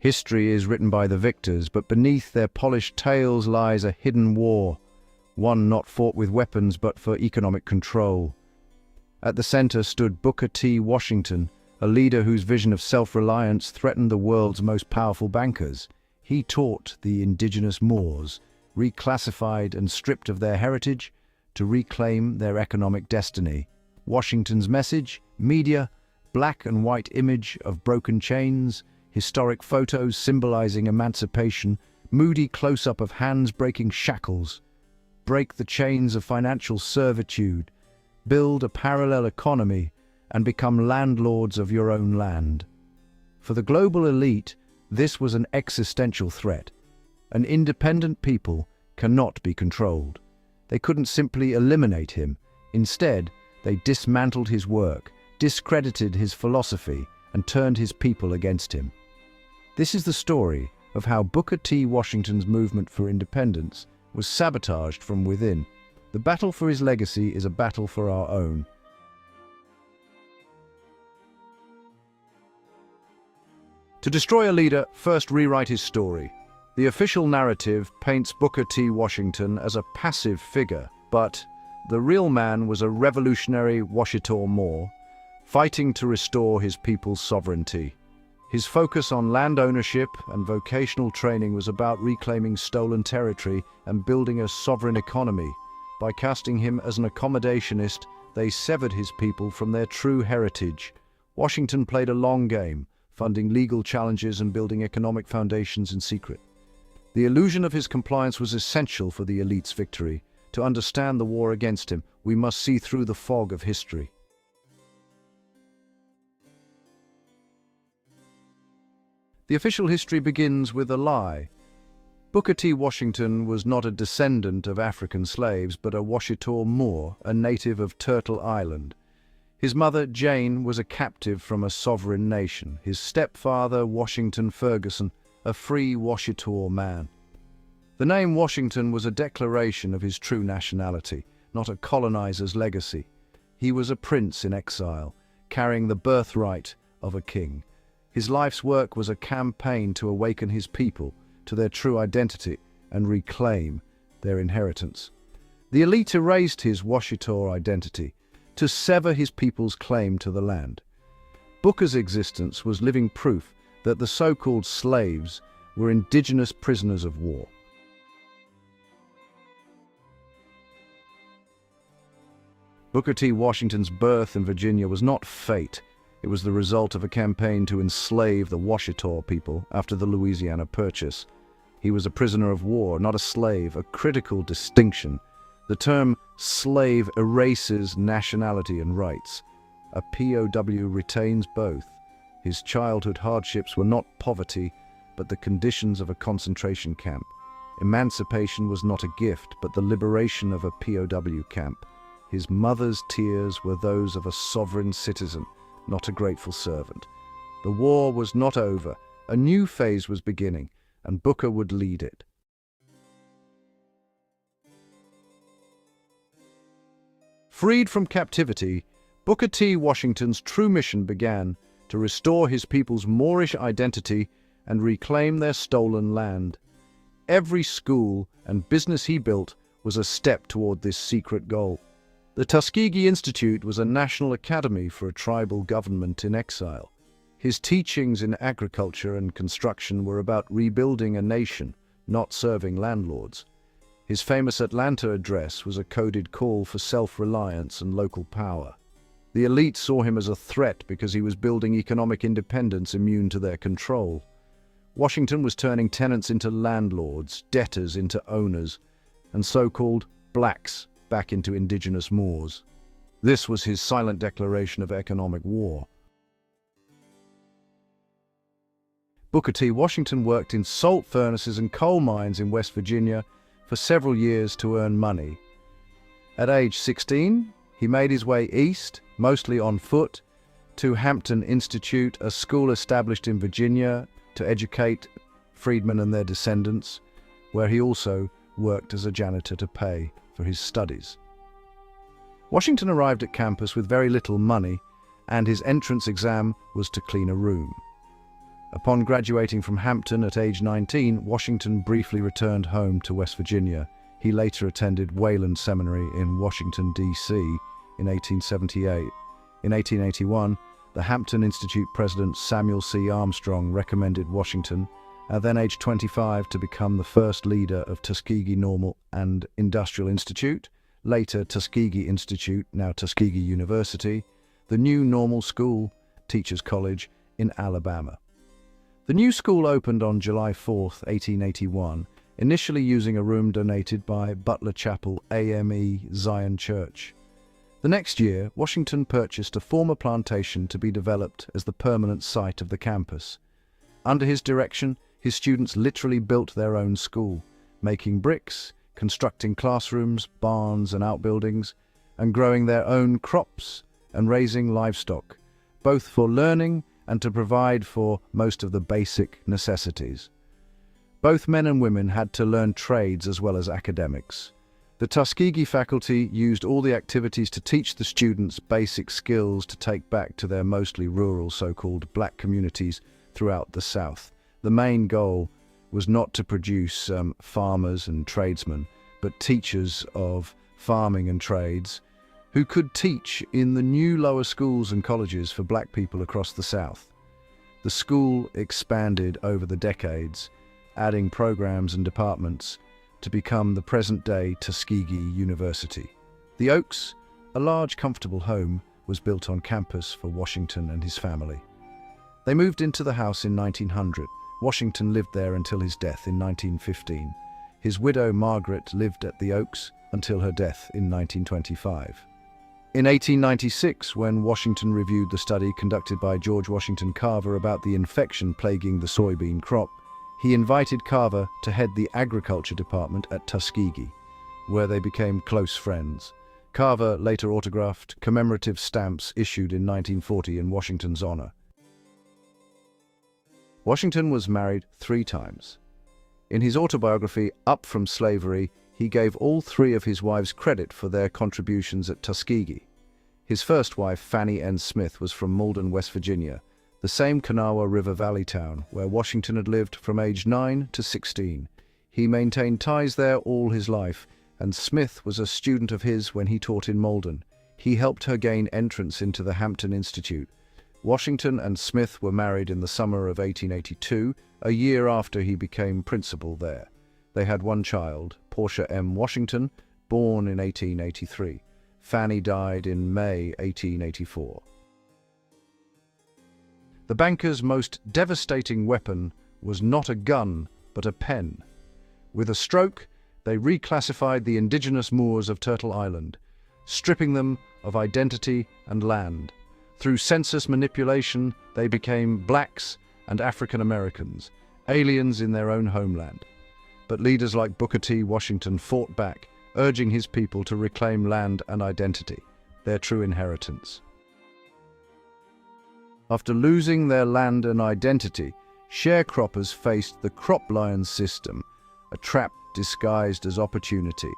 History is written by the victors, but beneath their polished tales lies a hidden war, one not fought with weapons but for economic control. At the center stood Booker T. Washington, a leader whose vision of self-reliance threatened the world's most powerful bankers. He taught the indigenous Moors, reclassified and stripped of their heritage, to reclaim their economic destiny. Washington's message, media, black and white image of broken chains, historic photos symbolizing emancipation, moody close-up of hands breaking shackles. Break the chains of financial servitude, build a parallel economy, and become landlords of your own land. For the global elite, this was an existential threat. An independent people cannot be controlled. They couldn't simply eliminate him. Instead, they dismantled his work, discredited his philosophy, and turned his people against him. This is the story of how Booker T. Washington's movement for independence was sabotaged from within. The battle for his legacy is a battle for our own. To destroy a leader, first rewrite his story. The official narrative paints Booker T. Washington as a passive figure, but the real man was a revolutionary Washitaw Moor, fighting to restore his people's sovereignty. His focus on land ownership and vocational training was about reclaiming stolen territory and building a sovereign economy. By casting him as an accommodationist, they severed his people from their true heritage. Washington played a long game, funding legal challenges and building economic foundations in secret. The illusion of his compliance was essential for the elite's victory. To understand the war against him, we must see through the fog of history. The official history begins with a lie. Booker T. Washington was not a descendant of African slaves, but a Washitaw Moor, a native of Turtle Island. His mother, Jane, was a captive from a sovereign nation. His stepfather, Washington Ferguson, a free Washitaw man. The name Washington was a declaration of his true nationality, not a colonizer's legacy. He was a prince in exile, carrying the birthright of a king. His life's work was a campaign to awaken his people to their true identity and reclaim their inheritance. The elite erased his Washitaw identity to sever his people's claim to the land. Booker's existence was living proof that the so-called slaves were indigenous prisoners of war. Booker T. Washington's birth in Virginia was not fate. It was the result of a campaign to enslave the Washitaw people after the Louisiana Purchase. He was a prisoner of war, not a slave, a critical distinction. The term slave erases nationality and rights. A POW retains both. His childhood hardships were not poverty, but the conditions of a concentration camp. Emancipation was not a gift, but the liberation of a POW camp. His mother's tears were those of a sovereign citizen, not a grateful servant. The war was not over. A new phase was beginning, and Booker would lead it. Freed from captivity, Booker T. Washington's true mission began to restore his people's Moorish identity and reclaim their stolen land. Every school and business he built was a step toward this secret goal. The Tuskegee Institute was a national academy for a tribal government in exile. His teachings in agriculture and construction were about rebuilding a nation, not serving landlords. His famous Atlanta address was a coded call for self-reliance and local power. The elite saw him as a threat because he was building economic independence immune to their control. Washington was turning tenants into landlords, debtors into owners, and so-called blacks back into indigenous Moors. This was his silent declaration of economic war. Booker T. Washington worked in salt furnaces and coal mines in West Virginia for several years to earn money. At age 16, he made his way east, mostly on foot, to Hampton Institute, a school established in Virginia to educate freedmen and their descendants, where he also worked as a janitor to pay for his studies. Washington arrived at campus with very little money, and his entrance exam was to clean a room. Upon graduating from Hampton at age 19, Washington briefly returned home to West Virginia. He later attended Wayland Seminary in Washington, D.C. in 1878. In 1881, the Hampton Institute president Samuel C. Armstrong recommended Washington, at then age 25, to become the first leader of Tuskegee Normal and Industrial Institute, later Tuskegee Institute, now Tuskegee University, the new normal school, Teachers College, in Alabama. The new school opened on July 4, 1881, initially using a room donated by Butler Chapel AME Zion Church. The next year, Washington purchased a former plantation to be developed as the permanent site of the campus. Under his direction, his students literally built their own school, making bricks, constructing classrooms, barns and outbuildings, and growing their own crops and raising livestock, both for learning and to provide for most of the basic necessities. Both men and women had to learn trades as well as academics. The Tuskegee faculty used all the activities to teach the students basic skills to take back to their mostly rural so-called black communities throughout the South. The main goal was not to produce farmers and tradesmen, but teachers of farming and trades who could teach in the new lower schools and colleges for black people across the South. The school expanded over the decades, adding programs and departments to become the present-day Tuskegee University. The Oaks, a large, comfortable home, was built on campus for Washington and his family. They moved into the house in 1900. Washington lived there until his death in 1915. His widow, Margaret, lived at the Oaks until her death in 1925. In 1896, when Washington reviewed the study conducted by George Washington Carver about the infection plaguing the soybean crop, he invited Carver to head the agriculture department at Tuskegee, where they became close friends. Carver later autographed commemorative stamps issued in 1940 in Washington's honor. Washington was married 3 times. In his autobiography, Up from Slavery, he gave all 3 of his wives credit for their contributions at Tuskegee. His first wife, Fanny N. Smith, was from Malden, West Virginia, the same Kanawha River Valley town where Washington had lived from age 9 to 16. He maintained ties there all his life, and Smith was a student of his when he taught in Malden. He helped her gain entrance into the Hampton Institute. Washington and Smith were married in the summer of 1882, a year after he became principal there. They had 1 child, Portia M. Washington, born in 1883. Fanny died in May 1884. The bankers' most devastating weapon was not a gun, but a pen. With a stroke, they reclassified the indigenous Moors of Turtle Island, stripping them of identity and land. Through census manipulation, they became blacks and African Americans, aliens in their own homeland. But leaders like Booker T. Washington fought back, urging his people to reclaim land and identity, their true inheritance. After losing their land and identity, sharecroppers faced the crop-lion system, a trap disguised as opportunity.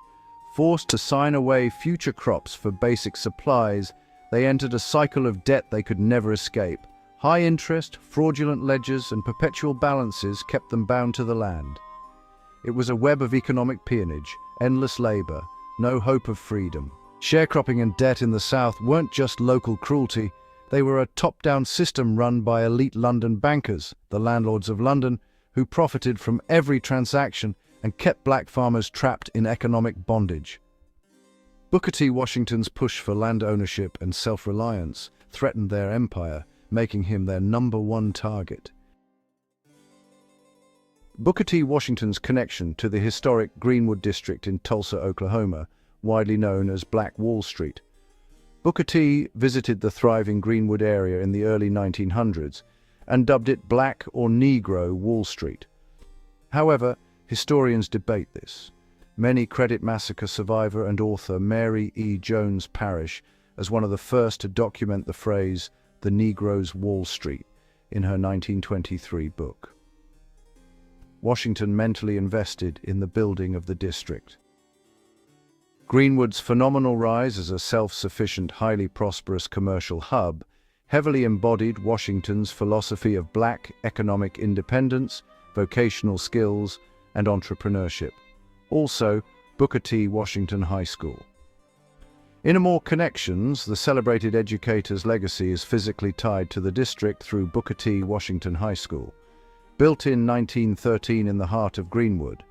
Forced to sign away future crops for basic supplies, they entered a cycle of debt they could never escape. High interest, fraudulent ledgers, and perpetual balances kept them bound to the land. It was a web of economic peonage, endless labor, no hope of freedom. Sharecropping and debt in the South weren't just local cruelty, they were a top-down system run by elite London bankers, the landlords of London, who profited from every transaction and kept black farmers trapped in economic bondage. Booker T. Washington's push for land ownership and self-reliance threatened their empire, making him their #1 target. Booker T. Washington's connection to the historic Greenwood district in Tulsa, Oklahoma, widely known as Black Wall Street. Booker T. visited the thriving Greenwood area in the early 1900s and dubbed it Black or Negro Wall Street. However, historians debate this. Many credit massacre survivor and author Mary E. Jones Parrish as one of the first to document the phrase, "the Negro's Wall Street," in her 1923 book. Washington mentally invested in the building of the district. Greenwood's phenomenal rise as a self-sufficient, highly prosperous commercial hub heavily embodied Washington's philosophy of black economic independence, vocational skills, and entrepreneurship. Also, Booker T. Washington High School. In more connections, the celebrated Educator's legacy is physically tied to the district through Booker T. Washington High School. Built in 1913 in the heart of Greenwood,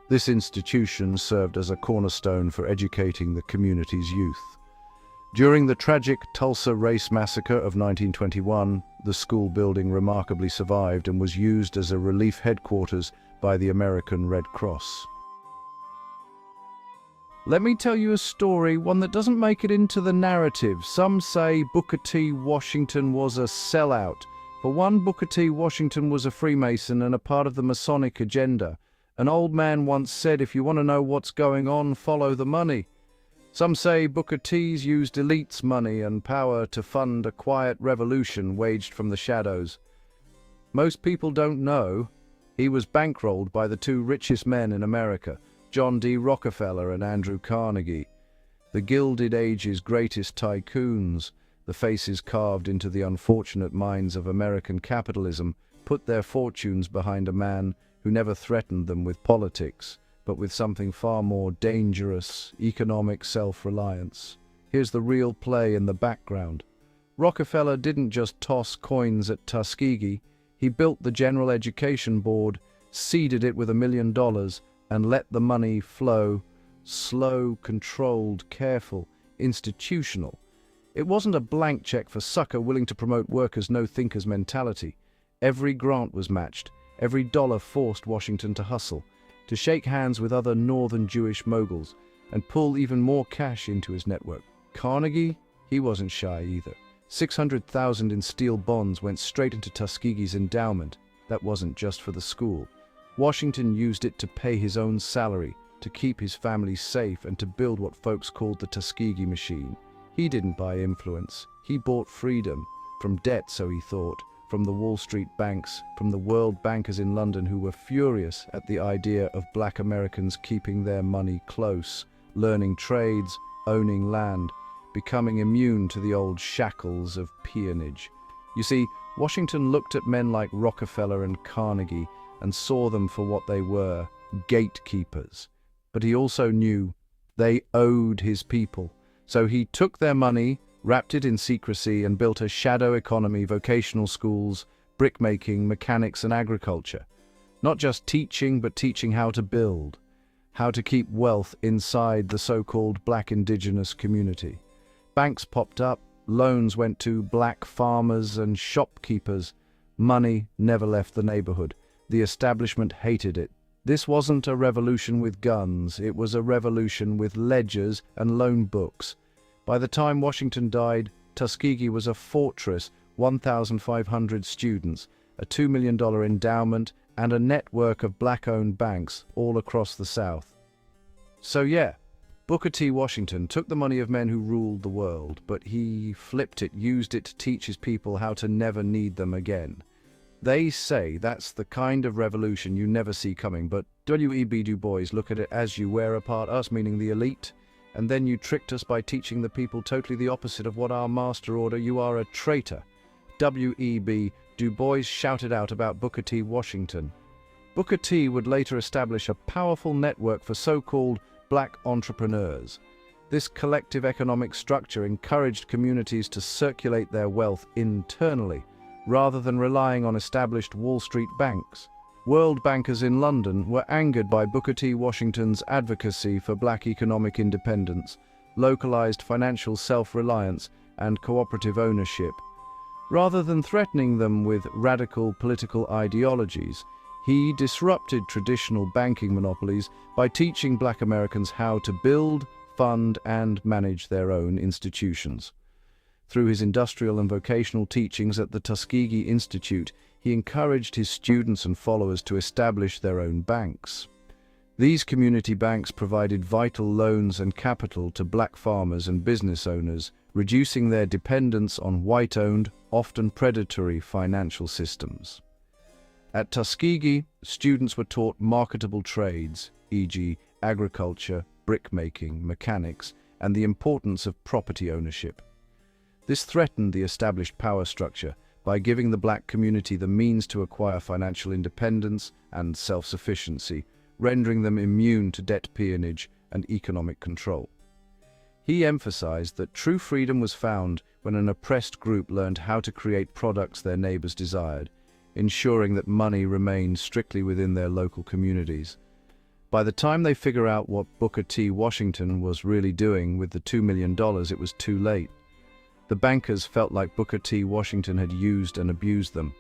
this institution served as a cornerstone for educating the community's youth. During the tragic Tulsa Race Massacre of 1921, the school building remarkably survived and was used as a relief headquarters by the American Red Cross. Let me tell you a story, one that doesn't make it into the narrative. Some say Booker T. Washington was a sellout. For one, Booker T. Washington was a Freemason and a part of the Masonic agenda. An old man once said, "If you want to know what's going on, follow the money." Some say Booker T's used elites' money and power to fund a quiet revolution waged from the shadows. Most people don't know he was bankrolled by the two richest men in America, John D. Rockefeller and Andrew Carnegie, the Gilded Age's greatest tycoons. The faces carved into the unfortunate minds of American capitalism put their fortunes behind a man who never threatened them with politics, but with something far more dangerous: economic self-reliance. Here's the real play in the background. Rockefeller didn't just toss coins at Tuskegee. He built the General Education Board, seeded it with $1 million, and let the money flow. Slow, controlled, careful, institutional. It wasn't a blank check for sucker willing to promote workers' no-thinkers mentality. Every grant was matched. Every dollar forced Washington to hustle, to shake hands with other northern Jewish moguls, and pull even more cash into his network. Carnegie, he wasn't shy either. 600,000 in steel bonds went straight into Tuskegee's endowment. That wasn't just for the school. Washington used it to pay his own salary, to keep his family safe, and to build what folks called the Tuskegee machine. He didn't buy influence. He bought freedom. From debt, so he thought. From the Wall Street banks, from the world bankers in London who were furious at the idea of black Americans keeping their money close, learning trades, owning land, becoming immune to the old shackles of peonage. You see, Washington looked at men like Rockefeller and Carnegie and saw them for what they were, gatekeepers. But he also knew they owed his people. So he took their money, wrapped it in secrecy, and built a shadow economy, vocational schools, brickmaking, mechanics, and agriculture. Not just teaching, but teaching how to build, how to keep wealth inside the so-called black indigenous community. Banks popped up, loans went to black farmers and shopkeepers. Money never left the neighborhood. The establishment hated it. This wasn't a revolution with guns, it was a revolution with ledgers and loan books. By the time Washington died, Tuskegee was a fortress, 1,500 students, a $2 million endowment, and a network of black-owned banks all across the South. So yeah, Booker T. Washington took the money of men who ruled the world, but he flipped it, used it to teach his people how to never need them again. They say that's the kind of revolution you never see coming, but W.E.B. Du Bois look at it as: you wear apart us, meaning the elite, and then you tricked us by teaching the people totally the opposite of what our master order. You are a traitor. W.E.B. Du Bois shouted out about Booker T. Washington. Booker T. would later establish a powerful network for so-called black entrepreneurs. This collective economic structure encouraged communities to circulate their wealth internally, rather than relying on established Wall Street banks. World bankers in London were angered by Booker T. Washington's advocacy for black economic independence, localized financial self-reliance, and cooperative ownership. Rather than threatening them with radical political ideologies, he disrupted traditional banking monopolies by teaching black Americans how to build, fund, and manage their own institutions. Through his industrial and vocational teachings at the Tuskegee Institute, he encouraged his students and followers to establish their own banks. These community banks provided vital loans and capital to black farmers and business owners, reducing their dependence on white-owned, often predatory financial systems. At Tuskegee, students were taught marketable trades, e.g., agriculture, brickmaking, mechanics, and the importance of property ownership. This threatened the established power structure by giving the black community the means to acquire financial independence and self-sufficiency, rendering them immune to debt peonage and economic control. He emphasized that true freedom was found when an oppressed group learned how to create products their neighbors desired, ensuring that money remained strictly within their local communities. By the time they figure out what Booker T. Washington was really doing with the $2 million, it was too late. The bankers felt like Booker T. Washington had used and abused them.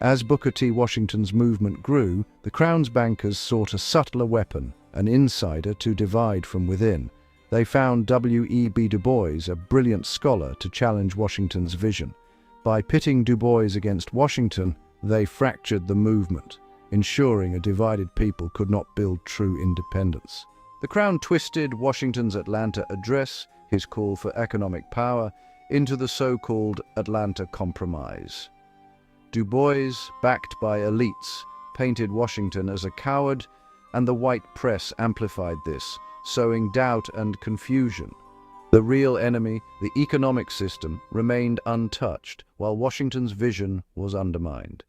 As Booker T. Washington's movement grew, the Crown's bankers sought a subtler weapon, an insider to divide from within. They found W.E.B. Du Bois, a brilliant scholar, to challenge Washington's vision. By pitting Du Bois against Washington, they fractured the movement, ensuring a divided people could not build true independence. The Crown twisted Washington's Atlanta address, his call for economic power, into the so-called Atlanta Compromise. Du Bois, backed by elites, painted Washington as a coward, and the white press amplified this, sowing doubt and confusion. The real enemy, the economic system, remained untouched, while Washington's vision was undermined.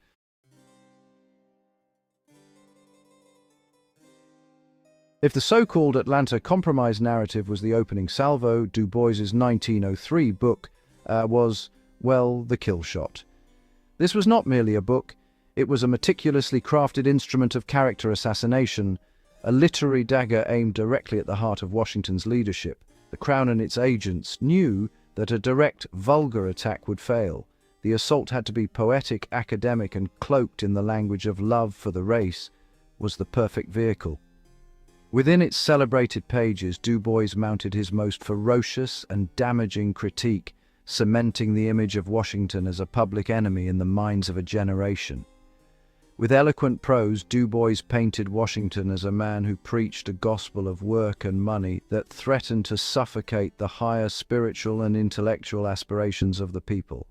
If the so-called Atlanta Compromise narrative was the opening salvo, Du Bois's 1903 book was, well, the kill shot. This was not merely a book, it was a meticulously crafted instrument of character assassination, a literary dagger aimed directly at the heart of Washington's leadership. The Crown and its agents knew that a direct, vulgar attack would fail. The assault had to be poetic, academic, and cloaked in the language of love for the race was the perfect vehicle. Within its celebrated pages, Du Bois mounted his most ferocious and damaging critique, cementing the image of Washington as a public enemy in the minds of a generation. With eloquent prose, Du Bois painted Washington as a man who preached a gospel of work and money that threatened to suffocate the higher spiritual and intellectual aspirations of the people.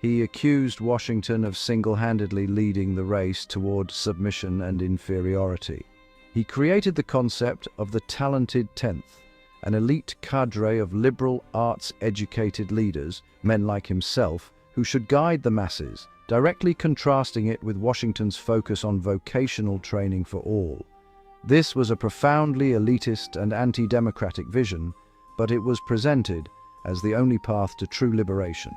He accused Washington of single-handedly leading the race toward submission and inferiority. He created the concept of the talented tenth, an elite cadre of liberal arts-educated leaders, men like himself, who should guide the masses, directly contrasting it with Washington's focus on vocational training for all. This was a profoundly elitist and anti-democratic vision, but it was presented as the only path to true liberation,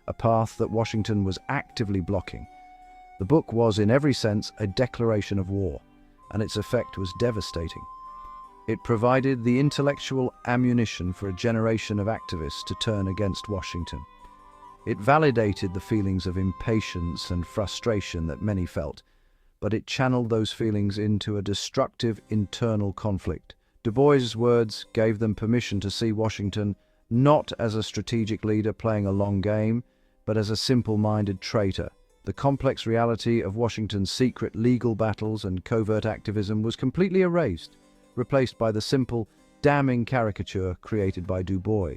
a path that Washington was actively blocking. The book was, in every sense, a declaration of war, and its effect was devastating. It provided the intellectual ammunition for a generation of activists to turn against Washington. It validated the feelings of impatience and frustration that many felt, but it channeled those feelings into a destructive internal conflict. Du Bois' words gave them permission to see Washington not as a strategic leader playing a long game, but as a simple-minded traitor. The complex reality of Washington's secret legal battles and covert activism was completely erased, replaced by the simple, damning caricature created by Du Bois.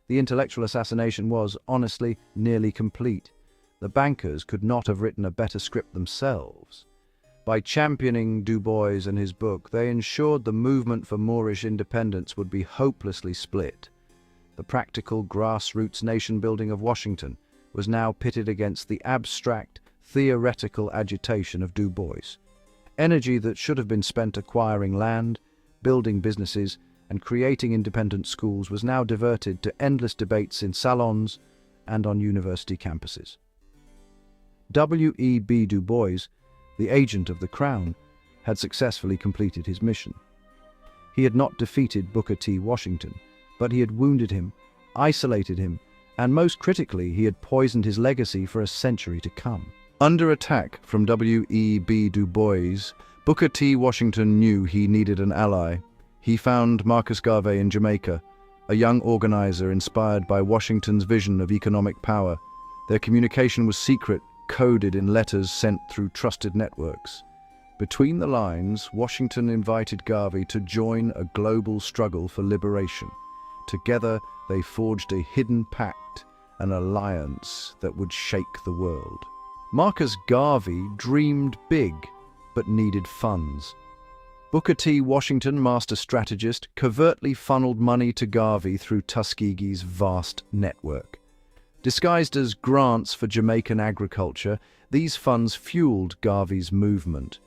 The intellectual assassination was, honestly, nearly complete. The bankers could not have written a better script themselves. By championing Du Bois and his book, they ensured the movement for Moorish independence would be hopelessly split. The practical, grassroots nation-building of Washington was now pitted against the abstract, theoretical agitation of Du Bois. Energy that should have been spent acquiring land, building businesses, and creating independent schools was now diverted to endless debates in salons and on university campuses. W.E.B. Du Bois, the agent of the Crown, had successfully completed his mission. He had not defeated Booker T. Washington, but he had wounded him, isolated him, and most critically, he had poisoned his legacy for a century to come. Under attack from W.E.B. Du Bois, Booker T. Washington knew he needed an ally. He found Marcus Garvey in Jamaica, a young organizer inspired by Washington's vision of economic power. Their communication was secret, coded in letters sent through trusted networks. Between the lines, Washington invited Garvey to join a global struggle for liberation. Together, they forged a hidden pact, an alliance that would shake the world. Marcus Garvey dreamed big, but needed funds. Booker T. Washington, master strategist, covertly funneled money to Garvey through Tuskegee's vast network. Disguised as grants for Jamaican agriculture, these funds fueled Garvey's movement,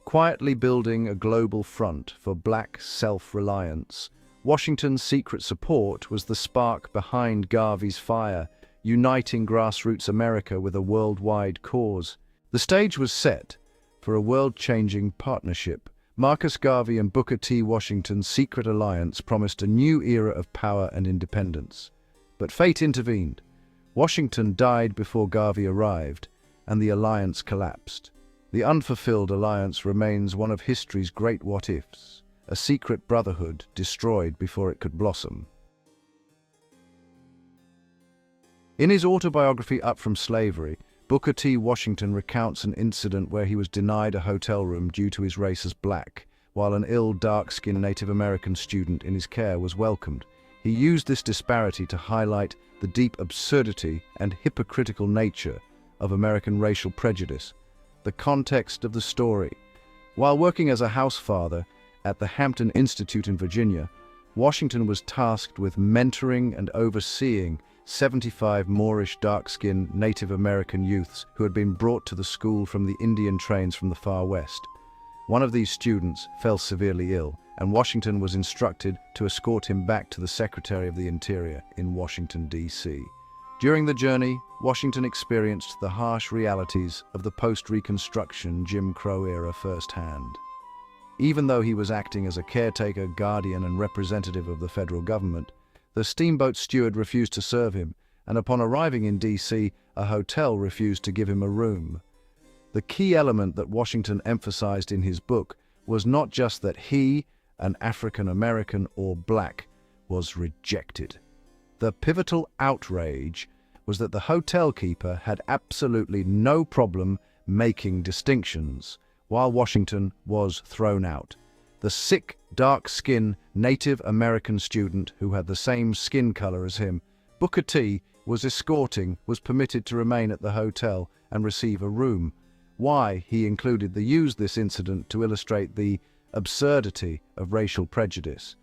quietly building a global front for black self-reliance. Washington's secret support was the spark behind Garvey's fire, uniting grassroots America with a worldwide cause. The stage was set for a world-changing partnership. Marcus Garvey and Booker T. Washington's secret alliance promised a new era of power and independence. But fate intervened. Washington died before Garvey arrived, and the alliance collapsed. The Unfulfilled Alliance remains one of history's great what-ifs, a secret brotherhood destroyed before it could blossom. In his autobiography Up From Slavery, Booker T. Washington recounts an incident where he was denied a hotel room due to his race as black, while an ill, dark-skinned Native American student in his care was welcomed. He used this disparity to highlight the deep absurdity and hypocritical nature of American racial prejudice. The context of the story. While working as a house father at the Hampton Institute in Virginia, Washington was tasked with mentoring and overseeing 75 Moorish dark-skinned Native American youths who had been brought to the school from the Indian trains from the far west. One of these students fell severely ill, and Washington was instructed to escort him back to the Secretary of the Interior in Washington, D.C. During the journey, Washington experienced the harsh realities of the post-Reconstruction Jim Crow era firsthand. Even though he was acting as a caretaker, guardian, and representative of the federal government, the steamboat steward refused to serve him, and upon arriving in D.C., a hotel refused to give him a room. The key element that Washington emphasized in his book was not just that he, an African American or black, was rejected. The pivotal outrage was that the hotel keeper had absolutely no problem making distinctions, while Washington was thrown out. The sick, dark-skinned Native American student who had the same skin color as him, Booker T. was permitted to remain at the hotel and receive a room. Why he used this incident to illustrate the absurdity of racial prejudice.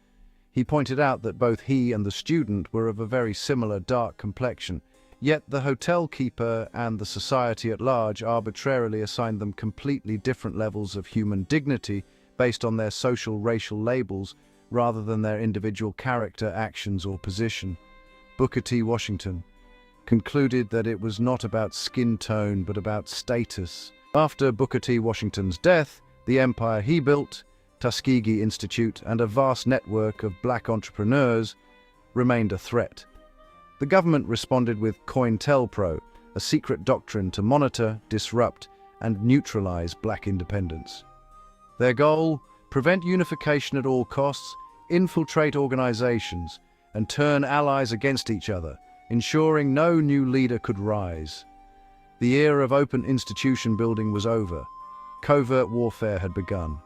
He pointed out that both he and the student were of a very similar dark complexion, yet the hotel keeper and the society at large arbitrarily assigned them completely different levels of human dignity based on their social racial labels rather than their individual character, actions, or position. Booker T. Washington concluded that it was not about skin tone but about status. After Booker T. Washington's death, the empire he built, Tuskegee Institute, and a vast network of black entrepreneurs remained a threat. The government responded with COINTELPRO, a secret doctrine to monitor, disrupt, and neutralize black independence. Their goal: prevent unification at all costs, infiltrate organizations, and turn allies against each other, ensuring no new leader could rise. The era of open institution building was over. Covert warfare had begun.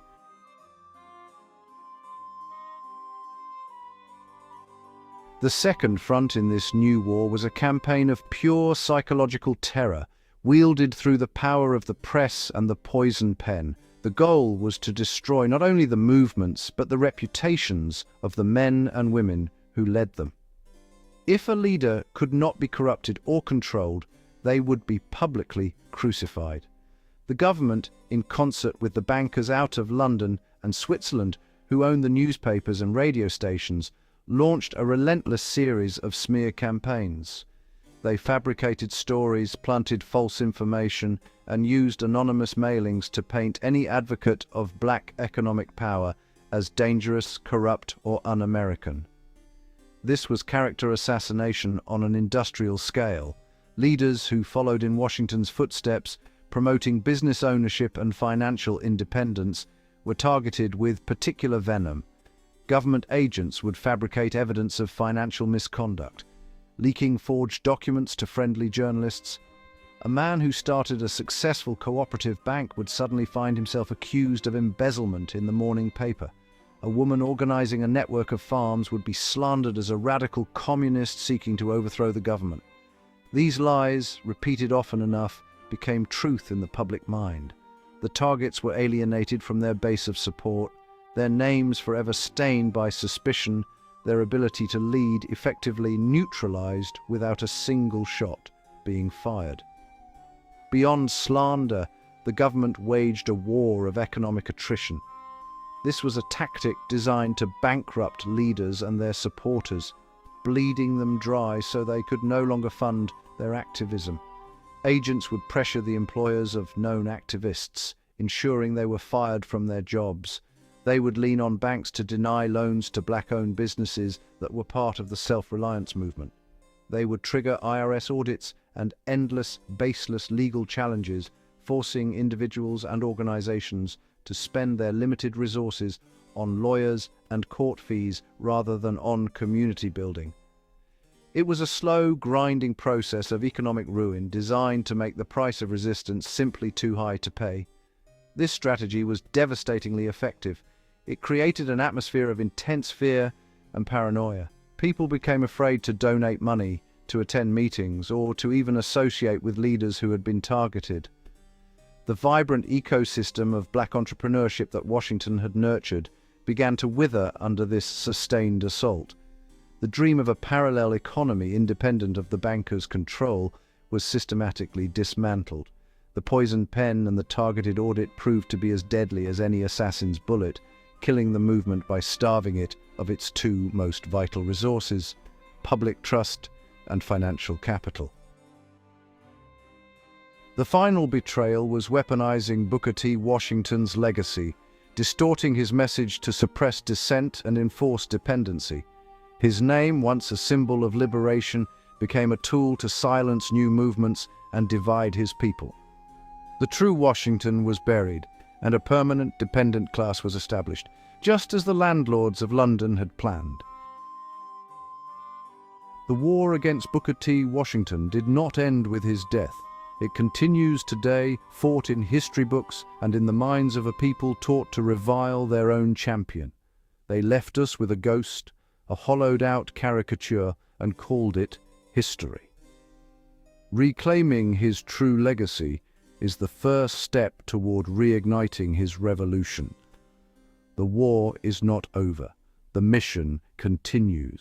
The second front in this new war was a campaign of pure psychological terror, wielded through the power of the press and the poison pen. The goal was to destroy not only the movements, but the reputations of the men and women who led them. If a leader could not be corrupted or controlled, they would be publicly crucified. The government, in concert with the bankers out of London and Switzerland who owned the newspapers and radio stations, launched a relentless series of smear campaigns. They fabricated stories, planted false information, and used anonymous mailings to paint any advocate of black economic power as dangerous, corrupt, or un-American. This was character assassination on an industrial scale. Leaders who followed in Washington's footsteps, promoting business ownership and financial independence, were targeted with particular venom. Government agents would fabricate evidence of financial misconduct, leaking forged documents to friendly journalists. A man who started a successful cooperative bank would suddenly find himself accused of embezzlement in the morning paper. A woman organizing a network of farms would be slandered as a radical communist seeking to overthrow the government. These lies, repeated often enough, became truth in the public mind. The targets were alienated from their base of support, their names forever stained by suspicion, their ability to lead effectively neutralized without a single shot being fired. Beyond slander, the government waged a war of economic attrition. This was a tactic designed to bankrupt leaders and their supporters, bleeding them dry so they could no longer fund their activism. Agents would pressure the employers of known activists, ensuring they were fired from their jobs. They would lean on banks to deny loans to black-owned businesses that were part of the self-reliance movement. They would trigger IRS audits and endless, baseless legal challenges, forcing individuals and organizations to spend their limited resources on lawyers and court fees rather than on community building. It was a slow, grinding process of economic ruin designed to make the price of resistance simply too high to pay. This strategy was devastatingly effective. It created an atmosphere of intense fear and paranoia. People became afraid to donate money, to attend meetings, or to even associate with leaders who had been targeted. The vibrant ecosystem of black entrepreneurship that Washington had nurtured began to wither under this sustained assault. The dream of a parallel economy independent of the bankers' control was systematically dismantled. The poisoned pen and the targeted audit proved to be as deadly as any assassin's bullet, killing the movement by starving it of its two most vital resources: public trust and financial capital. The final betrayal was weaponizing Booker T. Washington's legacy, distorting his message to suppress dissent and enforce dependency. His name, once a symbol of liberation, became a tool to silence new movements and divide his people. The true Washington was buried, and a permanent dependent class was established, just as the landlords of London had planned. The war against Booker T. Washington did not end with his death. It continues today, fought in history books and in the minds of a people taught to revile their own champion. They left us with a ghost, a hollowed-out caricature, and called it history. Reclaiming his true legacy is the first step toward reigniting his revolution. The war is not over. The mission continues.